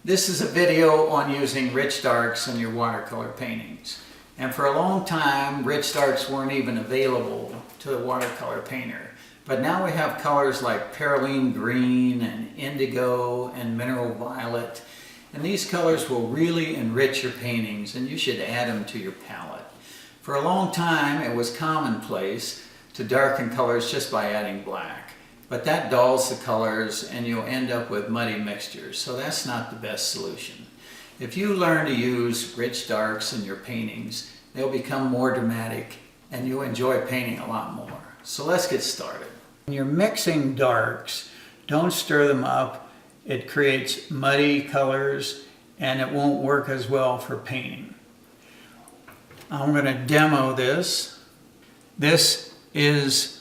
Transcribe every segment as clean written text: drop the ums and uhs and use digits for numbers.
This is a video on using rich darks in your watercolor paintings. And for a long time, rich darks weren't even available to the watercolor painter. But now we have colors like perylene green and indigo and mineral violet. And these colors will really enrich your paintings, and you should add them to your palette. For a long time, it was commonplace to darken colors just by adding black. But that dulls the colors and you'll end up with muddy mixtures, so that's not the best solution. If you learn to use rich darks in your paintings, they'll become more dramatic and you'll enjoy painting a lot more. So let's get started. When you're mixing darks, don't stir them up. It creates muddy colors and it won't work as well for painting. I'm going to demo this. This is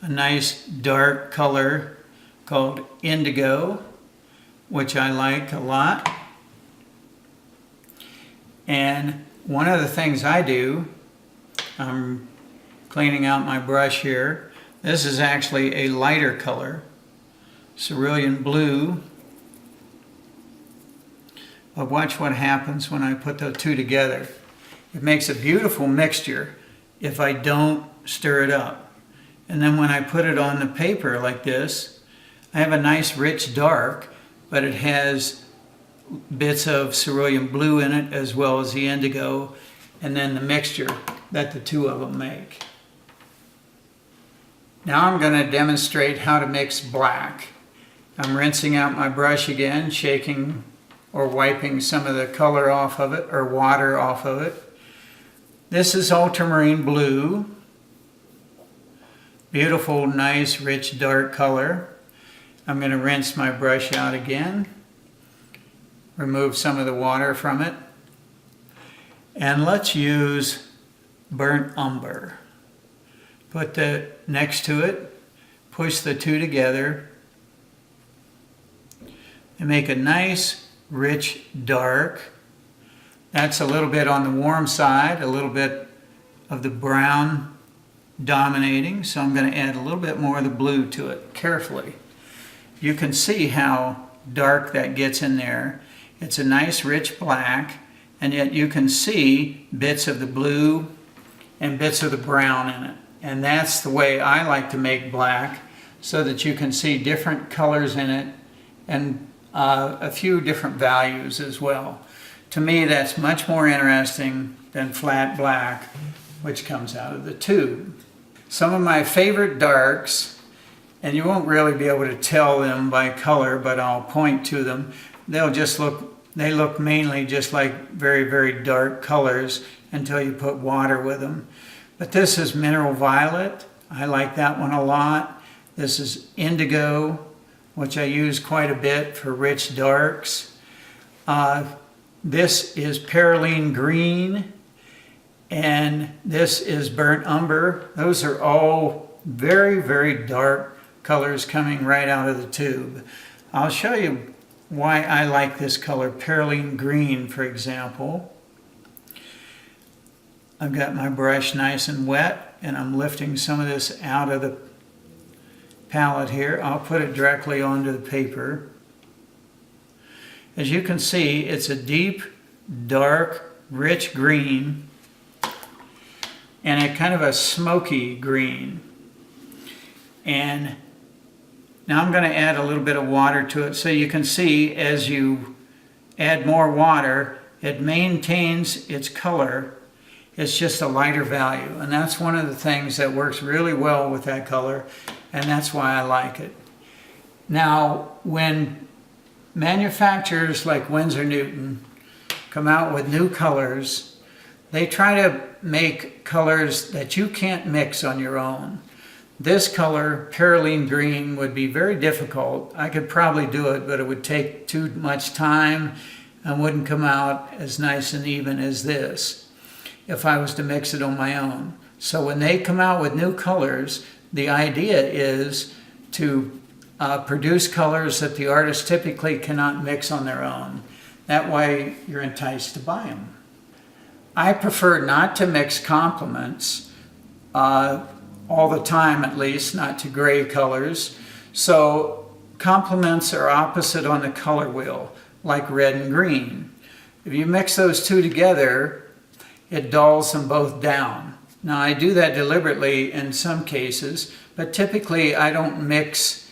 a nice dark color called indigo, which I like a lot. And one of the things I do, I'm cleaning out my brush here. This is actually a lighter color, cerulean blue. But watch what happens when I put the two together. It makes a beautiful mixture if I don't stir it up. And then when I put it on the paper like this, I have a nice rich dark, but it has bits of cerulean blue in it as well as the indigo, and then the mixture that the two of them make. Now I'm going to demonstrate how to mix black. I'm rinsing out my brush again, shaking or wiping some of the color off of it, or water off of it. This is ultramarine blue. Beautiful, nice, rich, dark color. I'm going to rinse my brush out again, remove some of the water from it, and let's use burnt umber. Put that next to it, push the two together, and make a nice, rich, dark. That's a little bit on the warm side, a little bit of the brown dominating, so I'm going to add a little bit more of the blue to it carefully. You can see how dark that gets in there. It's a nice rich black, and yet you can see bits of the blue and bits of the brown in it. And that's the way I like to make black, so that you can see different colors in it and a few different values as well. To me, that's much more interesting than flat black, which comes out of the tube. Some of my favorite darks, and you won't really be able to tell them by color, but I'll point to them. They look mainly just like very, very dark colors until you put water with them. But this is mineral violet. I like that one a lot. This is indigo, which I use quite a bit for rich darks. This is perylene green. And this is burnt umber. Those are all very, very dark colors coming right out of the tube. I'll show you why I like this color, perylene green, for example. I've got my brush nice and wet, and I'm lifting some of this out of the palette here. I'll put it directly onto the paper. As you can see, it's a deep, dark, rich green, and a kind of a smoky green. And now I'm going to add a little bit of water to it, so you can see as you add more water, it maintains its color. It's just a lighter value, and that's one of the things that works really well with that color, and that's why I like it. Now, when manufacturers like Winsor Newton come out with new colors, they try to make colors that you can't mix on your own. This color, perylene green, would be very difficult. I could probably do it, but it would take too much time and wouldn't come out as nice and even as this if I was to mix it on my own. So when they come out with new colors, the idea is to produce colors that the artist typically cannot mix on their own. That way you're enticed to buy them. I prefer not to mix complements all the time, at least, not to gray colors. So complements are opposite on the color wheel, like red and green. If you mix those two together, it dulls them both down. Now I do that deliberately in some cases, but typically I don't mix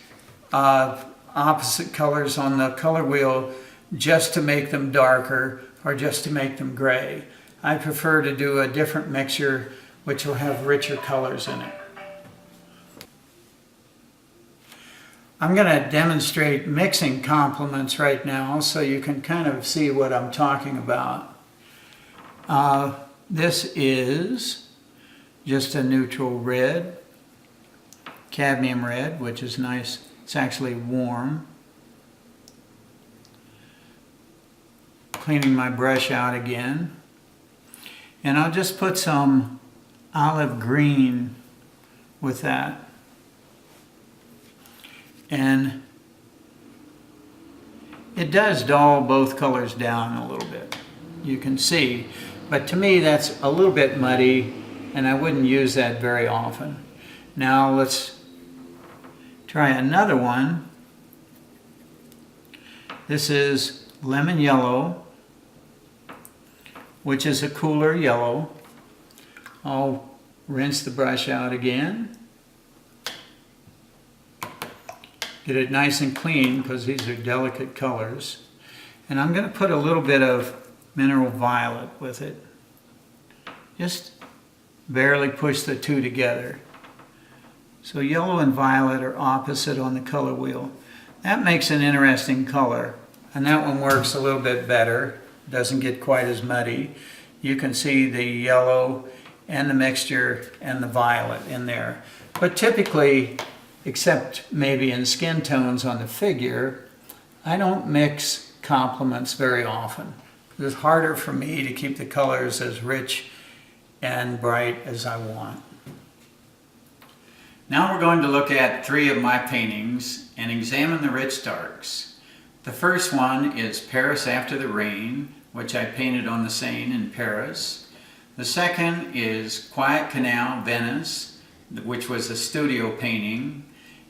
opposite colors on the color wheel just to make them darker or just to make them gray. I prefer to do a different mixture which will have richer colors in it. I'm going to demonstrate mixing complements right now so you can kind of see what I'm talking about. This is just a neutral red, cadmium red, which is nice. It's actually warm. Cleaning my brush out again. And I'll just put some olive green with that. And it does dull both colors down a little bit, you can see. But to me that's a little bit muddy and I wouldn't use that very often. Now let's try another one. This is lemon yellow, which is a cooler yellow. I'll rinse the brush out again. Get it nice and clean because these are delicate colors. And I'm going to put a little bit of mineral violet with it. Just barely push the two together. So yellow and violet are opposite on the color wheel. That makes an interesting color. And that one works a little bit better. Doesn't get quite as muddy. You can see the yellow and the mixture and the violet in there. But typically, except maybe in skin tones on the figure, I don't mix complements very often. It's harder for me to keep the colors as rich and bright as I want. Now we're going to look at 3 of my paintings and examine the rich darks. The first one is Paris After the Rain, which I painted on the Seine in Paris. The second is Quiet Canal, Venice, which was a studio painting.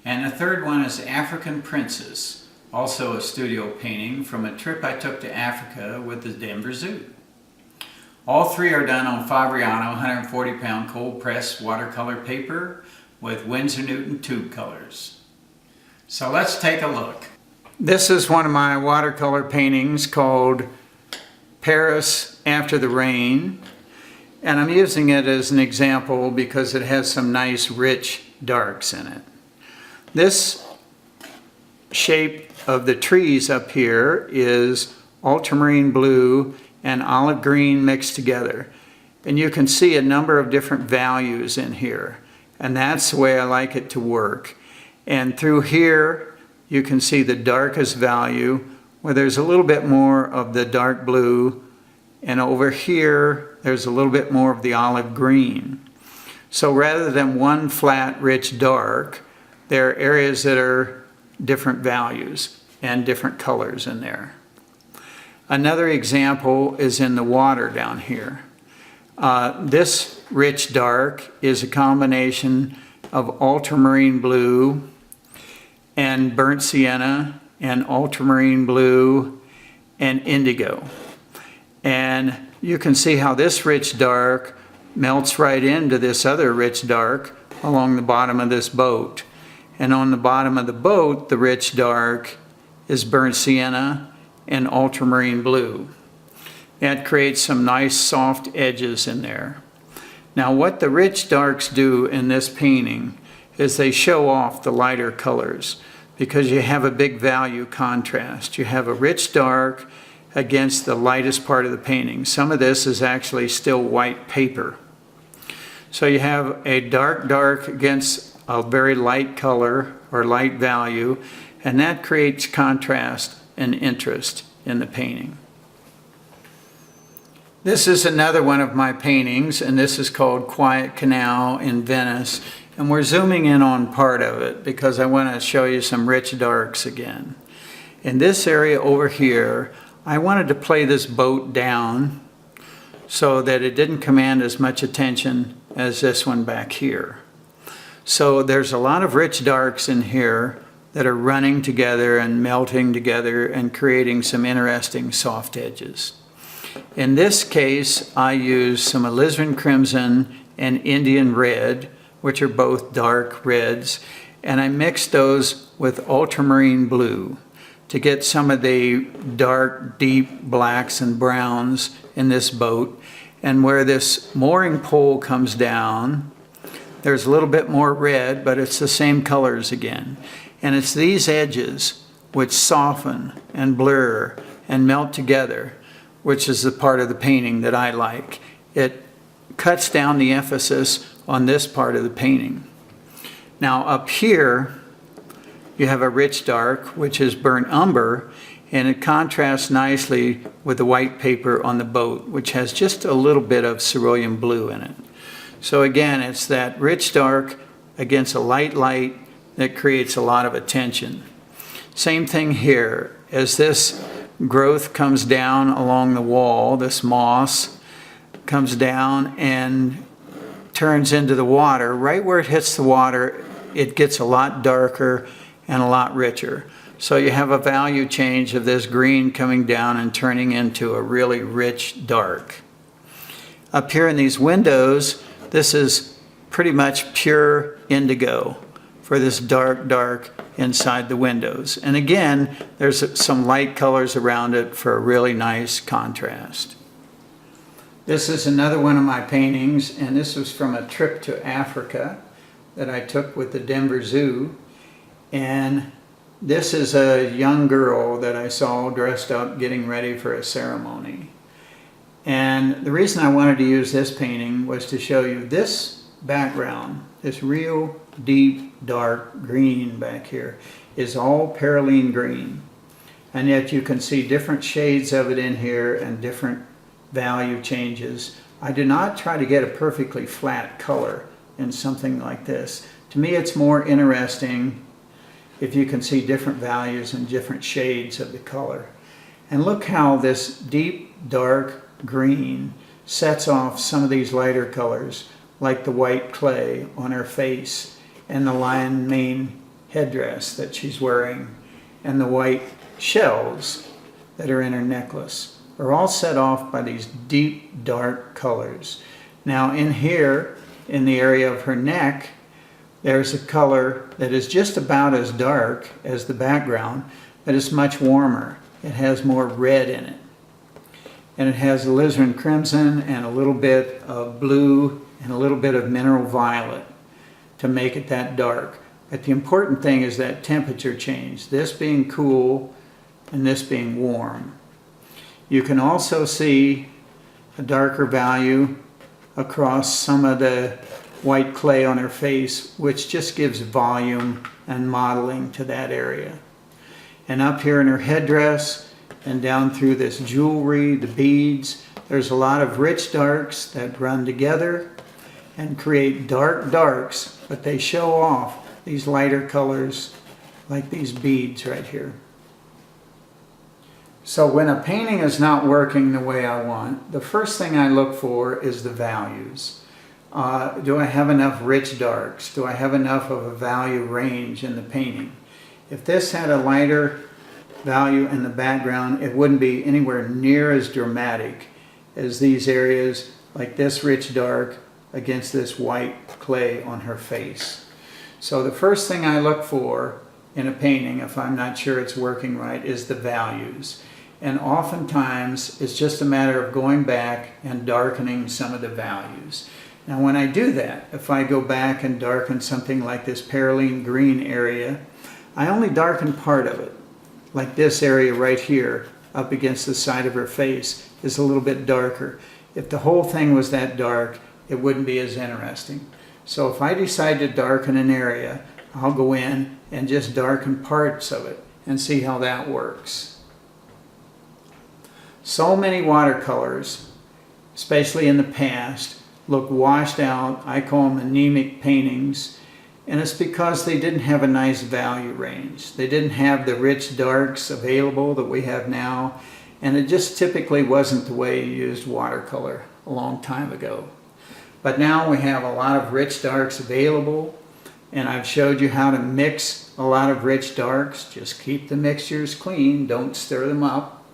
And the third one is African Princess, also a studio painting from a trip I took to Africa with the Denver Zoo. All 3 are done on Fabriano 140-pound cold pressed watercolor paper with Winsor Newton tube colors. So let's take a look. This is one of my watercolor paintings called Paris After the Rain. And I'm using it as an example because it has some nice rich darks in it. This shape of the trees up here is ultramarine blue and olive green mixed together. And you can see a number of different values in here. And that's the way I like it to work. And through here, you can see the darkest value where there's a little bit more of the dark blue. And over here, there's a little bit more of the olive green. So rather than one flat, rich dark, there are areas that are different values and different colors in there. Another example is in the water down here. This rich dark is a combination of ultramarine blue and burnt sienna and ultramarine blue and indigo. And you can see how this rich dark melts right into this other rich dark along the bottom of this boat. And on the bottom of the boat, the rich dark is burnt sienna and ultramarine blue. That creates some nice soft edges in there. Now what the rich darks do in this painting is they show off the lighter colors because you have a big value contrast. You have a rich dark against the lightest part of the painting. Some of this is actually still white paper. So you have a dark dark against a very light color or light value, and that creates contrast and interest in the painting. This is another one of my paintings, and this is called Quiet Canal in Venice, and we're zooming in on part of it because I want to show you some rich darks again. In this area over here, I wanted to play this boat down so that it didn't command as much attention as this one back here. So there's a lot of rich darks in here that are running together and melting together and creating some interesting soft edges. In this case, I use some alizarin crimson and Indian red, which are both dark reds, and I mixed those with ultramarine blue to get some of the dark, deep blacks and browns in this boat. And where this mooring pole comes down, there's a little bit more red, but it's the same colors again. And it's these edges which soften and blur and melt together, which is the part of the painting that I like. It cuts down the emphasis on this part of the painting. Now up here, you have a rich dark, which is burnt umber, and it contrasts nicely with the white paper on the boat, which has just a little bit of cerulean blue in it. So again, it's that rich dark against a light light that creates a lot of attention. Same thing here. As this growth comes down along the wall, this moss comes down and turns into the water. Right where it hits the water, it gets a lot darker and a lot richer. So you have a value change of this green coming down and turning into a really rich dark. Up here in these windows, this is pretty much pure indigo for this dark inside the windows. And again, there's some light colors around it for a really nice contrast. This is another one of my paintings, and this was from a trip to Africa that I took with the Denver Zoo. And this is a young girl that I saw dressed up getting ready for a ceremony. And the reason I wanted to use this painting was to show you this background, this real deep dark green back here is all perylene green. And yet you can see different shades of it in here and different value changes. I do not try to get a perfectly flat color in something like this. To me, it's more interesting if you can see different values and different shades of the color. And look how this deep dark green sets off some of these lighter colors, like the white clay on her face and the lion mane headdress that she's wearing and the white shells that are in her necklace are all set off by these deep dark colors. Now in here, in the area of her neck, there's a color that is just about as dark as the background, but it's much warmer. It has more red in it. And it has alizarin crimson and a little bit of blue and a little bit of mineral violet to make it that dark. But the important thing is that temperature change, this being cool and this being warm. You can also see a darker value across some of the white clay on her face, which just gives volume and modeling to that area. And up here in her headdress and down through this jewelry, the beads, there's a lot of rich darks that run together and create dark darks, but they show off these lighter colors like these beads right here. So when a painting is not working the way I want, the first thing I look for is the values. Do I have enough rich darks? Do I have enough of a value range in the painting? If this had a lighter value in the background, it wouldn't be anywhere near as dramatic as these areas, like this rich dark against this white clay on her face. So the first thing I look for in a painting, if I'm not sure it's working right, is the values. And oftentimes it's just a matter of going back and darkening some of the values. Now when I do that, if I go back and darken something like this perylene green area, I only darken part of it. Like this area right here up against the side of her face is a little bit darker. If the whole thing was that dark, it wouldn't be as interesting. So if I decide to darken an area, I'll go in and just darken parts of it and see how that works. So many watercolors, especially in the past, look washed out. I call them anemic paintings, and it's because they didn't have a nice value range. They didn't have the rich darks available that we have now, and it just typically wasn't the way you used watercolor a long time ago. But now we have a lot of rich darks available, and I've showed you how to mix a lot of rich darks. Just keep the mixtures clean, don't stir them up.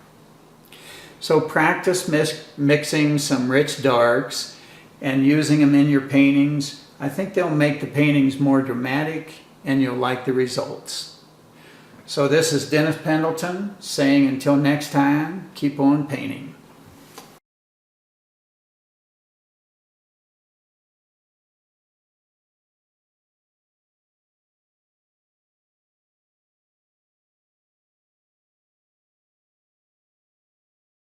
So practice mixing some rich darks and using them in your paintings. I think they'll make the paintings more dramatic and you'll like the results. So this is Dennis Pendleton saying until next time, keep on painting.